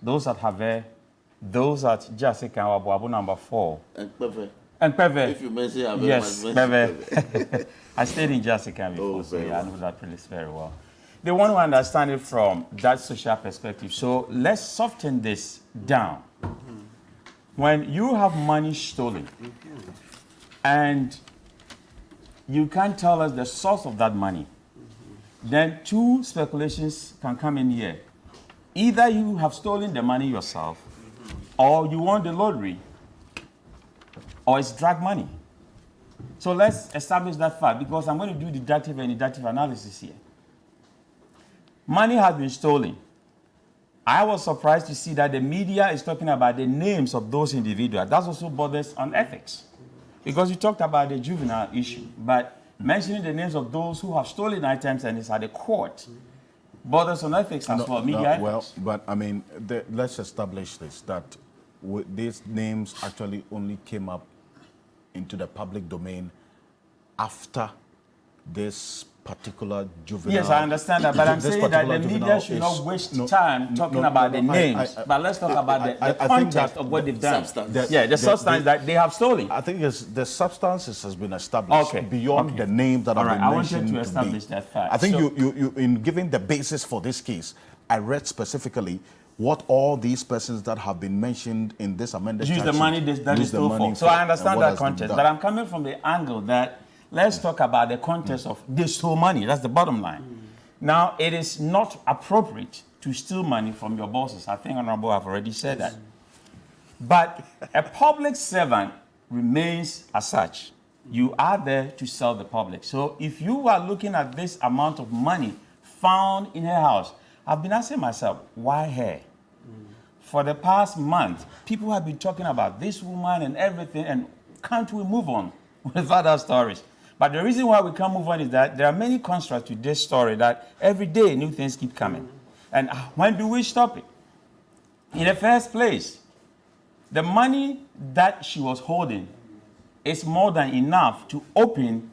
those at Have, those at Jessica Wabu number 4. And Peve. And Peve. If you mention Have, yes, Peve. I stayed in Jessica before, so yeah, I know that place very well. They want to understand it from that social perspective. So let's soften this down. When you have money stolen, and you can't tell us the source of that money, then two speculations can come in here. Either you have stolen the money yourself, or you won the lottery, or it's drug money. So let's establish that fact, because I'm going to do deductive and deductive analysis here. Money has been stolen. I was surprised to see that the media is talking about the names of those individuals. That also bothers on ethics. Because you talked about the juvenile issue, but mentioning the names of those who have stolen items and it's at the court borders on ethics as well, media ethics. Well, but I mean, let's establish this, that these names actually only came up into the public domain after this particular juvenile. Yes, I understand that, but I'm saying that the media should not waste time talking about the names. But let's talk about the context of what they've done. The substance that they have stolen. I think the substance has been established beyond the name that I've been mentioned. I wanted to establish that fact. I think you in giving the basis for this case, I read specifically what all these persons that have been mentioned in this amended use the money that is stole for. So I understand that context, but I'm coming from the angle that let's talk about the context of they stole money. That's the bottom line. Now, it is not appropriate to steal money from your bosses. I think Honorable have already said that. But a public servant remains as such. You are there to serve the public. So if you are looking at this amount of money found in her house, I've been asking myself, why her? For the past month, people have been talking about this woman and everything, and can't we move on with other stories? But the reason why we can't move on is that there are many constructs to this story that every day new things keep coming. And when do we stop it? In the first place, the money that she was holding is more than enough to open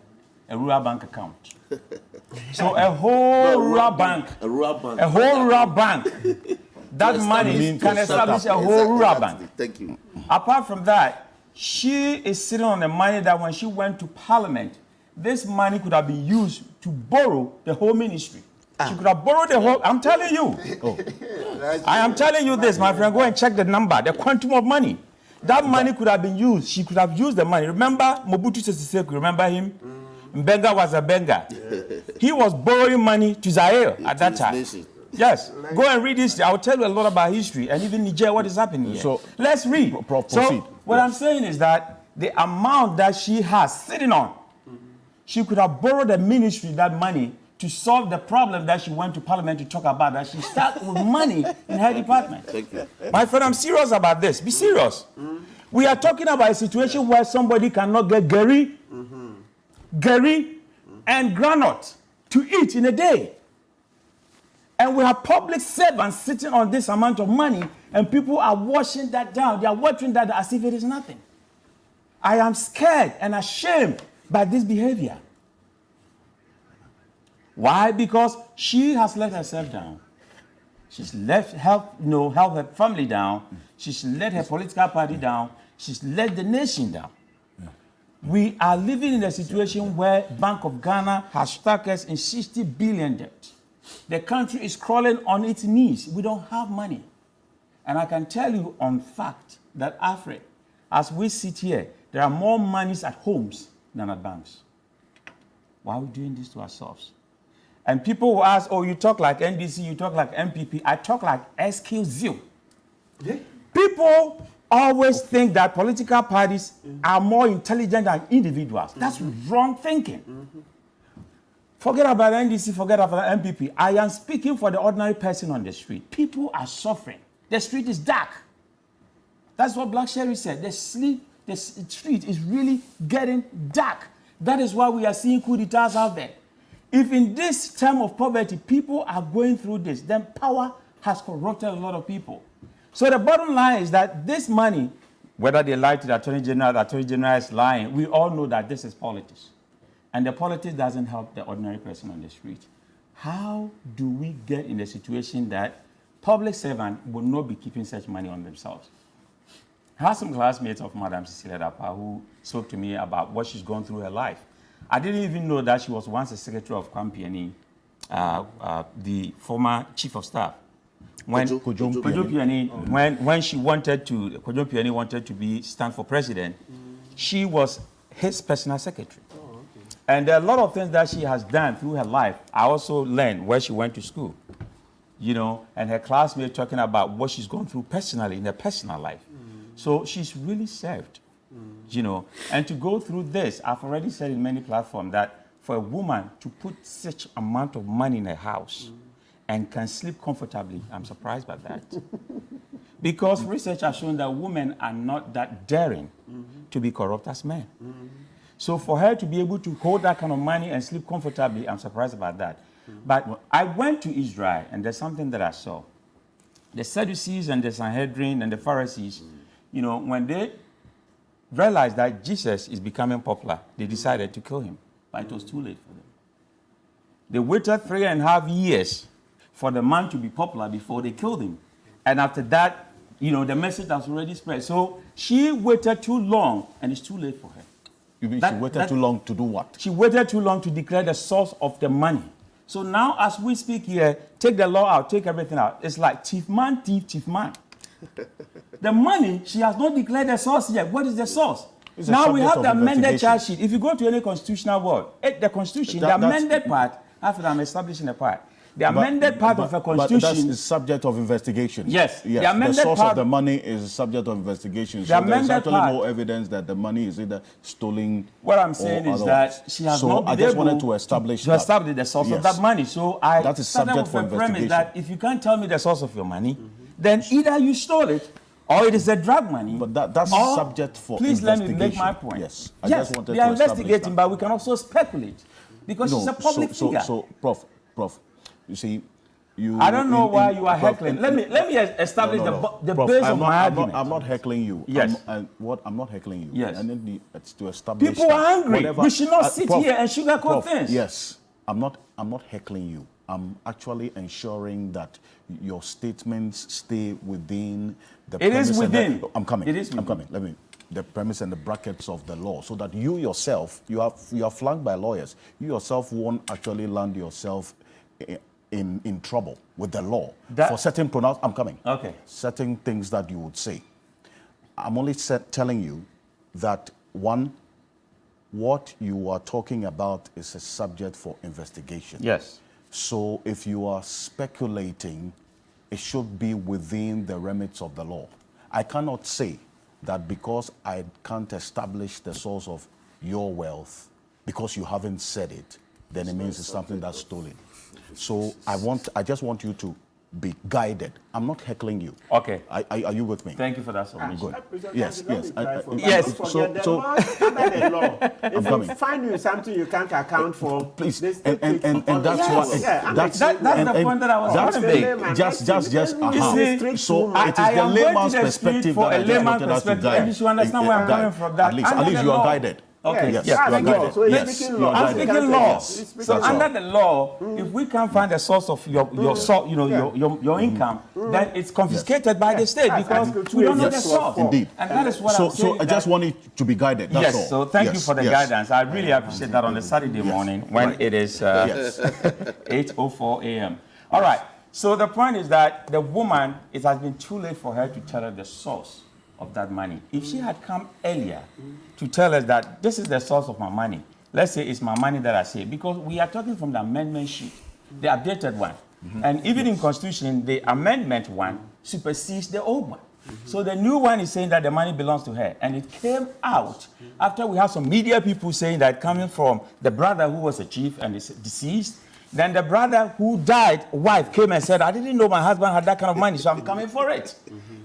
a rural bank account. So a whole rural bank, that money can establish a whole rural bank. Thank you. Apart from that, she is sitting on the money that when she went to Parliament, this money could have been used to borrow the whole ministry. She could have borrowed the whole, I'm telling you. I am telling you this, my friend, go and check the number, the quantum of money. That money could have been used. She could have used the money. Remember Mobutu Sese Seko, remember him? Mbenga was a Benga. He was borrowing money to Zaire at that time. Yes, go and read history. I'll tell you a lot about history and even Niger, what is happening here. So let's read. So what I'm saying is that the amount that she has sitting on, she could have borrowed the ministry that money to solve the problem that she went to Parliament to talk about, that she started with money in her department. Thank you. My friend, I'm serious about this. Be serious. We are talking about a situation where somebody cannot get Gary and granite to eat in a day. And we have public servants sitting on this amount of money, and people are washing that down. They are watering that as if it is nothing. I am scared and ashamed by this behavior. Why? Because she has let herself down. She's helped her family down. She's let her political party down. She's let the nation down. We are living in a situation where Bank of Ghana has stuck us in 60 billion debt. The country is crawling on its knees. We don't have money. And I can tell you on fact that Alfred, as we sit here, there are more monies at homes than at banks. Why are we doing this to ourselves? And people will ask, oh, you talk like NDC, you talk like MPP. I talk like SQ0. Yeah. People always think that political parties are more intelligent than individuals. That's wrong thinking. Forget about NDC, forget about MPP. I am speaking for the ordinary person on the street. People are suffering. The street is dark. That's what Black Sherry said. The street is really getting dark. That is why we are seeing coup d'etats out there. If in this time of poverty, people are going through this, then power has corrupted a lot of people. So the bottom line is that this money, whether they lie to the Attorney General is lying, we all know that this is politics. And the politics doesn't help the ordinary person on the street. How do we get in the situation that public servants would not be keeping such money on themselves. I had some classmates of Madam Cecilia Dapa who spoke to me about what she's gone through her life. I didn't even know that she was once a secretary of Kwampiani, the former chief of staff. When Kojo Piani, when she wanted to, Kojo Piani wanted to stand for president, she was his personal secretary. Oh, okay. And there are a lot of things that she has done through her life. I also learned where she went to school, you know, and her classmates talking about what she's gone through personally in her personal life. So she's really served, you know. And to go through this, I've already said in many platforms that for a woman to put such amount of money in her house and can sleep comfortably, I'm surprised by that. Because research has shown that women are not that daring to be corrupt as men. So for her to be able to hold that kind of money and sleep comfortably, I'm surprised about that. But I went to Israel, and there's something that I saw. The Sadducees and the Sanhedrin and the Pharisees, you know, when they realized that Jesus is becoming popular, they decided to kill him. But it was too late for them. They waited 3.5 years for the man to be popular before they killed him. And after that, you know, the message has already spread. So she waited too long, and it's too late for her. You mean she waited too long to do what? She waited too long to declare the source of the money. So now, as we speak here, take the law out, take everything out. It's like thief man, thief man. The money, she has not declared the source yet. What is the source? Now we have the amended charge sheet. If you go to any constitutional word, the constitution, the amended part, after I'm establishing the part, the amended part of the constitution is subject of investigation. Yes. The amended source part of the money is subject of investigation. So there is actually no evidence that the money is either stolen. What I'm saying is that she has not been able wanted to establish the source of that money. So I that is subject for investigation. That if you can't tell me the source of your money, then either you stole it or it is a drug money. But that's subject for please investigation. Let me make my point. Yes. Yes, we are investigating, but we can also speculate because she's a public figure. So, Prof, you see, I don't know why you are heckling. Let me establish the Prof, base of my argument. I'm not heckling you. Yes. I'm not heckling you. Yes. I need to establish. People are angry. We should not sit here and sugarcoat things. Yes. I'm not heckling you. I'm actually ensuring that your statements stay within the premise. It is within. I'm coming. It is within. I'm coming. The premise and the brackets of the law, so that you yourself, you are flanked by lawyers. You yourself won't actually land yourself in trouble with the law for certain pronouncements. I'm coming. Okay. Certain things that you would say. I'm only telling you that one, what you are talking about is a subject for investigation. Yes. So if you are speculating, it should be within the remits of the law. I cannot say that because I can't establish the source of your wealth, because you haven't said it, then it means it's something that's stolen. So I just want you to be guided. I'm not heckling you. Okay. Are you with me? Thank you for that submission. Good. Yes. Yes. So under the law, if you find you something you can't account for, please. And that's what. That's the point that I was trying to make. Just. So it is the layman's perspective that I just wanted us to guide. You should understand where I'm coming from. At least you are guided. Okay. Yes. You are guided. So yes. Speaking law. I'm speaking law. So under all. the law, if we can't find the source of your income, then it's confiscated by the state because we don't know the source. Indeed. And that is what I'm saying. So I just want it to be guided. That's all. Yes. So thank you for the guidance. I really appreciate that on a Saturday morning when it is 8:04 a.m. All right. So the point is that the woman, it has been too late for her to tell her the source of that money. If she had come earlier to tell us that this is the source of my money, let's say it's my money that I say, because we are talking from the amendment sheet, the updated one. And even in Constitution, the amendment one supersedes the old one. So the new one is saying that the money belongs to her. And it came out after we had some media people saying that coming from the brother who was a chief and is deceased. Then the brother who died, wife, came and said, I didn't know my husband had that kind of money, so I'm coming for it.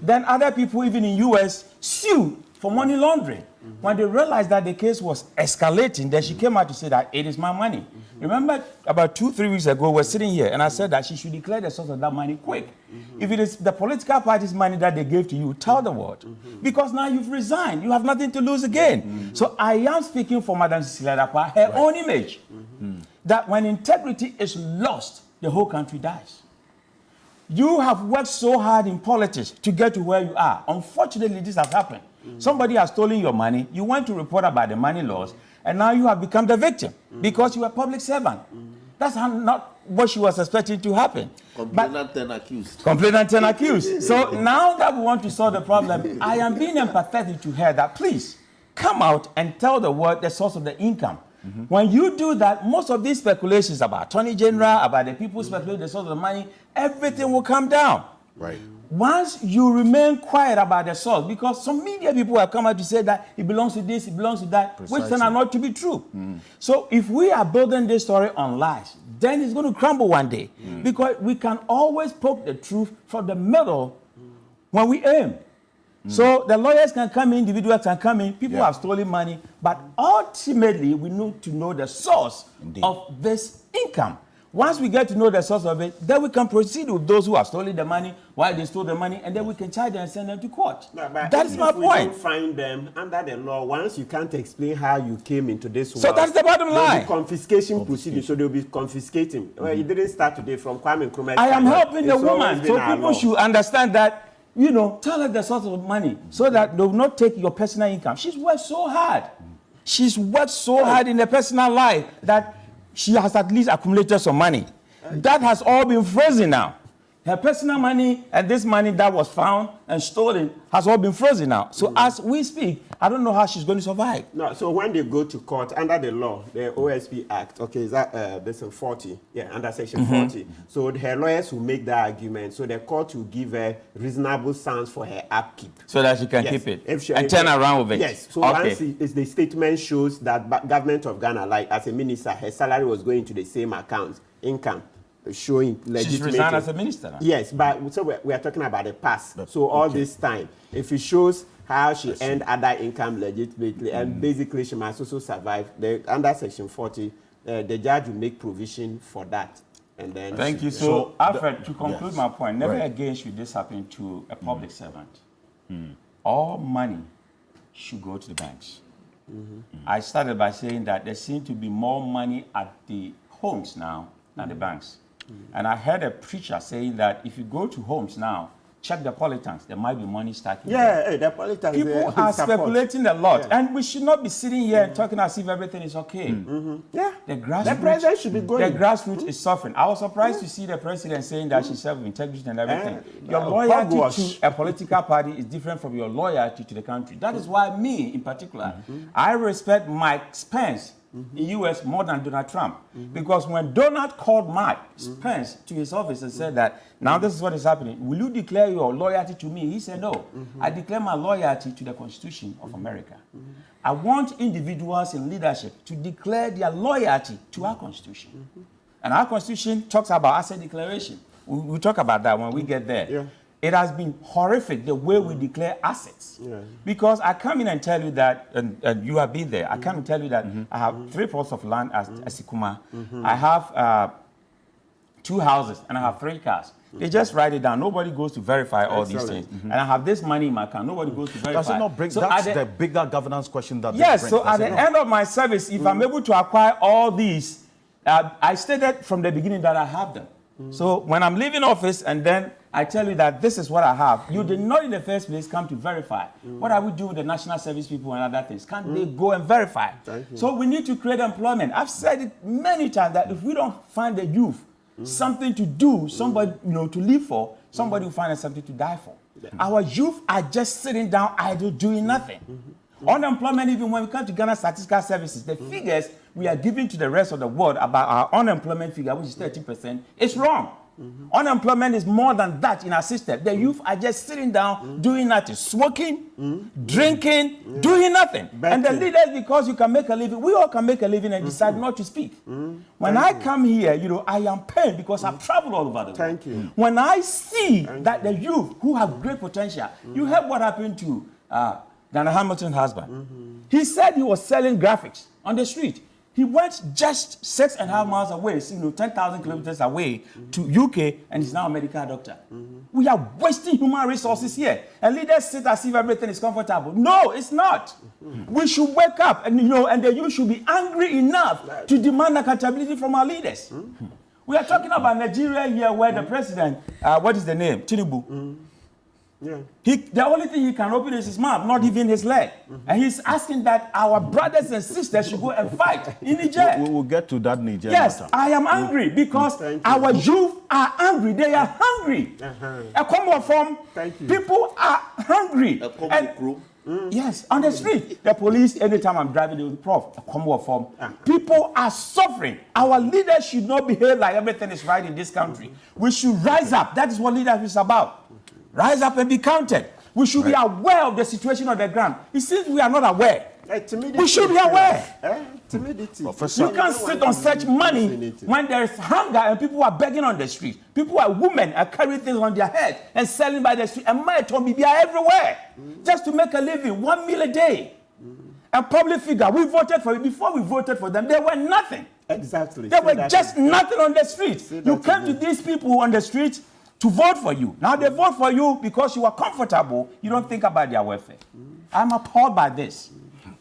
Then other people, even in US, sued for money laundering. When they realized that the case was escalating, then she came out to say that it is my money. Remember, about 2-3 weeks ago, we're sitting here, and I said that she should declare the source of that money quick. If it is the political party's money that they gave to you, tell the world. Because now you've resigned. You have nothing to lose again. So I am speaking for Madam Cecilia Dapa, her own image. That when integrity is lost, the whole country dies. You have worked so hard in politics to get to where you are. Unfortunately, this has happened. Somebody has stolen your money. You went to report about the money loss, and now you have become the victim because you are a public servant. That's not what she was expecting to happen. Complainant and accused. Complainant and accused. So now that we want to solve the problem, I am being empathetic to her that please come out and tell the world the source of the income. When you do that, most of these speculations about Attorney General, about the people speculating the source of the money, everything will come down. Right. Once you remain quiet about the source, because some media people have come out to say that it belongs to this, it belongs to that, which turn out not to be true. So if we are building this story on lies, then it's going to crumble one day. Because we can always poke the truth from the middle when we aim. So the lawyers can come in, individuals can come in, people have stolen money, but ultimately we need to know the source of this income. Once we get to know the source of it, then we can proceed with those who have stolen the money, why they stole the money, and then we can charge them and send them to court. No, that is my point. We don't find them under the law. Once you can't explain how you came into this world, so that's the bottom line. There'll be confiscation proceedings, so they'll be confiscating. Well, it didn't start today from Kwame Nkrumah. I am helping the woman, so people should understand that, you know, tell her the source of money so that they will not take your personal income. She's worked so hard. She's worked so hard in her personal life that she has at least accumulated some money. That has all been frozen now. Her personal money and this money that was found and stolen has all been frozen now. So as we speak, I don't know how she's going to survive. No, so when they go to court under the law, the OSP Act, okay, is that this is 40? Yeah, under Section 40. So her lawyers will make that argument. So the court will give her reasonable sums for her upkeep. So that she can keep it and turn around with it. Yes. So once the statement shows that government of Ghana, like as a minister, her salary was going to the same account, income, showing legitimate. She's resigned as a minister now. Yes, but so we are talking about the past. So all this time, if it shows how she earned other income legitimately, and basically she must also survive, under Section 40, the judge will make provision for that. And then thank you. So Alfred, to conclude my point, never again should this happen to a public servant. All money should go to the banks. I started by saying that there seems to be more money at the homes now than the banks. And I heard a preacher saying that if you go to homes now, check the polytanks, there might be money stacking. Yeah, the polytanks. People are speculating a lot, and we should not be sitting here and talking as if everything is okay. Yeah, the president should be going. The grassroots is suffering. I was surprised to see the president saying that she serves with integrity and everything. Your loyalty to a political party is different from your loyalty to the country. That is why me, in particular, I respect Mike Spence in U.S. more than Donald Trump. Because when Donald called Mike Spence to his office and said that, now this is what is happening, will you declare your loyalty to me? He said, no, I declare my loyalty to the Constitution of America. I want individuals in leadership to declare their loyalty to our Constitution. And our Constitution talks about asset declaration. We'll talk about that when we get there. It has been horrific the way we declare assets. Because I come in and tell you that, and you have been there, I come and tell you that I have 3 plots of land at Asikuma. I have 2 houses and I have 3 cars. They just write it down. Nobody goes to verify all these things. And I have this money in my account. Nobody goes to verify. Does it not bring, so that's the bigger governance question that yes, so at the end of my service, if I'm able to acquire all these, I stated from the beginning that I have them. So when I'm leaving office and then I tell you that this is what I have, you did not in the first place come to verify. What are we doing with the national service people and other things? Can't they go and verify? So we need to create employment. I've said it many times that if we don't find the youth something to do, somebody to live for, somebody will find us something to die for. Our youth are just sitting down idle doing nothing. Unemployment, even when we come to Ghana Statistical Services, the figures we are giving to the rest of the world about our unemployment figure, which is 13%, is wrong. Unemployment is more than that in our system. The youth are just sitting down, doing nothing, smoking, drinking, doing nothing. And the leaders, because you can make a living, we all can make a living and decide not to speak. When I come here, I am pained because I've traveled all over the world. When I see that the youth who have great potential, you heard what happened to Dana Hamilton's husband. He said he was selling graphics on the street. He went just 6.5 miles away, 10,000 kilometers away to UK, and he's now a medical doctor. We are wasting human resources here. And leaders sit as if everything is comfortable. No, it's not. We should wake up, and and the youth should be angry enough to demand accountability from our leaders. We are talking about Nigeria here where the president, what is the name? Tinubu. Yeah. The only thing he can open is his mouth, not even his leg. And he's asking that our brothers and sisters should go and fight in Niger. We will get to that Niger Yes, matter. I am angry because our youth are angry. They are hungry. A common form, Thank you. people are hungry. A common group. Yes, on the street. The police, anytime I'm driving, they will Prof, a common form. People are suffering. Our leaders should not behave like everything is right in this country. We should rise up. That is what leadership is about. Rise up and be counted. We should be aware of the situation on the ground. It seems we are not aware. We should be aware. Timidity. Professor, You can't sit on such money when there is hunger and people are begging on the street. People are women are carrying things on their head and selling by the street. And my Tommy are everywhere just to make a living, 1 meal a day. A public figure. We voted for it. Before we voted for them, there were nothing. Exactly. There were just nothing on the street. You came to these people on the street to vote for you. Now they vote for you because you are comfortable. You don't think about their welfare. I'm appalled by this.